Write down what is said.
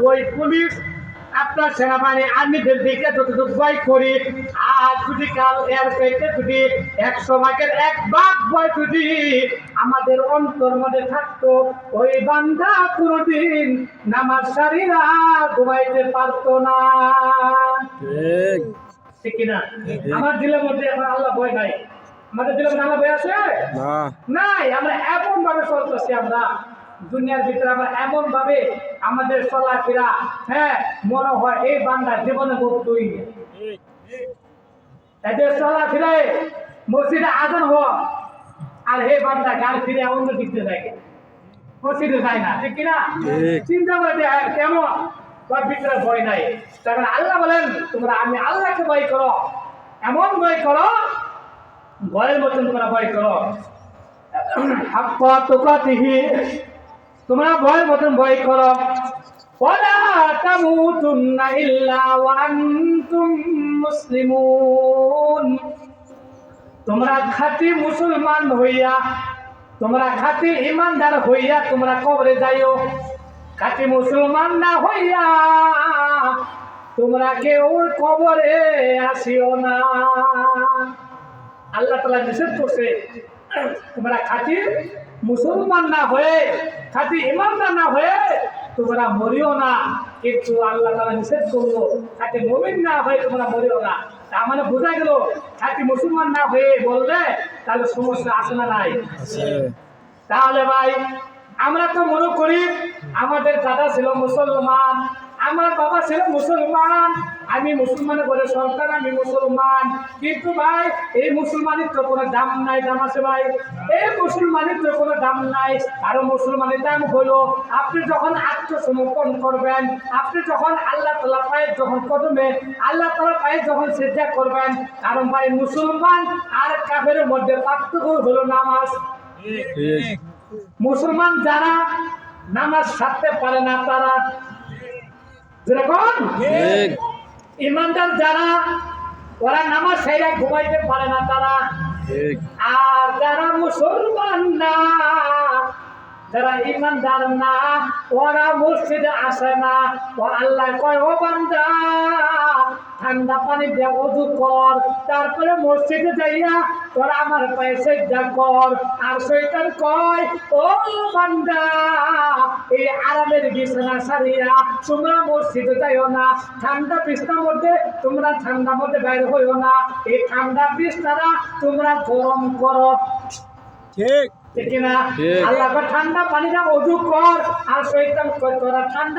ওই পুলিশ আপনার সেনাবাহিনী আর্মিদের দিকে যতটুকু ভয় করি, আর যদি কাল এর পেটে যদি 100 ভাগের 1 ভাগ ভয় যদি আমাদের অন্তর মধ্যে থাকতো, ওই বান্দা কোনোদিন নামাজ সারিরা ঘুমাইতে পারতো না। ঠিক কিনা? আমার দিলের মধ্যে এখন আল্লাহ ভয় নাই। আমাদের দিলের মধ্যে আল্লাহ ভয় আছে নাই? আমরা এমন ভাবে চলতেছি, আমরা দুনিয়ার ভিতরে আমরা এমন ভাবে আমাদের চলাফেরা, হ্যাঁ, মনে হয় এই বান্দার জীবনে বলতোই এদের চলাফেরায় মসজিদে আজান হওয়া, আর হে বান্দা গান ফিরে অন্য দিকতে যায়, মসজিদে যায় না। ঠিক কিনা? চিন্তা করে কেমন তার ভিতরে ভয় নাই। তখন আল্লাহ বলেন, তোমরা আমি আল্লাহকে ভয় করো, এমন ভয় করো, ভয়ের মতন তোমরা ভয় করো, তোমরা ভয়ের মতন ভয় করো। ওয়ালা তামুতুন্না ইল্লা ওয়া আনতুম মুসলিমুন। তোমরা খাঁটি মুসলমান হইয়া, তোমরা খাঁটি ইমানদার হইয়া তোমরা কবরে যাইও। খাঁটি মুসলমান না হইয়া তোমরা কেউ কবরে আসিও না। আল্লাহ তাআলা নিষেধ করছে, তোমরা খাঁটি মুসলমান না হয়ে, খাঁটি ইমানদার না হয়ে তোমরা মরিও না। কিন্তু আল্লাহ তাআলা নিষেধ করলো খাঁটি মুমিন না হয়ে তোমরা মরিও না। তার মানে বোঝা গেল খাঁটি মুসলমান না হয়ে বললে তাহলে সমস্যা আছে না নাই? তাহলে ভাই আমরা তো মনে করি আমাদের দাদা ছিল মুসলমান, আমার বাবা ছিল মুসলমান, আমি মুসলমানের ঘরে সন্তান, আমি মুসলমান। কিন্তু ভাই এই মুসলমানের তো কোনো দাম নাই। দাম আছে ভাই? এই মুসলমানের তো কোনো দাম নাই। আরো মুসলমানের দাম হলো আপনি যখন আত্মসমর্পণ করবেন, আপনি যখন আল্লাহ তাআলা পায়ে যখন কদমে আল্লাহ তাআলা পায়ে যখন সিজদা করবেন। কারণ ভাই মুসলমান আর কাফেরের মধ্যে পার্থক্য হলো নামাজ। মুসলমান যারা নামাজ ছাড়তে পারে না তারা, যেরকম ইমানদার যারা ওরা নামাজ ছাইরা ঘুমাইতে পারে না তারা, আর যারা মুসলমান না, যারা ইমানদার না, ওরা মসজিদে আসে না। ও আল্লাহ কয়, ও বান্দা ঠান্ডা পানি দিয়ে ওযু কর, তারপরে মসজিদে যাইয়া তোরা আমার পায়ে সিজদা কর। আর শয়তান কয়, ও বান্দা এই আরামের বিছানা সারিয়া তোমরা মসজিদে যাইও না, ঠান্ডা বিছানার মধ্যে তোমরা ঠান্ডার মধ্যে বাইরে হইও না, এই ঠান্ডা বিছানা তোমরা গরম করো। ঠিক ঠিক না? আল্লাহ ঠান্ডা পানি দিয়ে ওযু কর, আর শয়তান কয় তোরা ঠান্ডা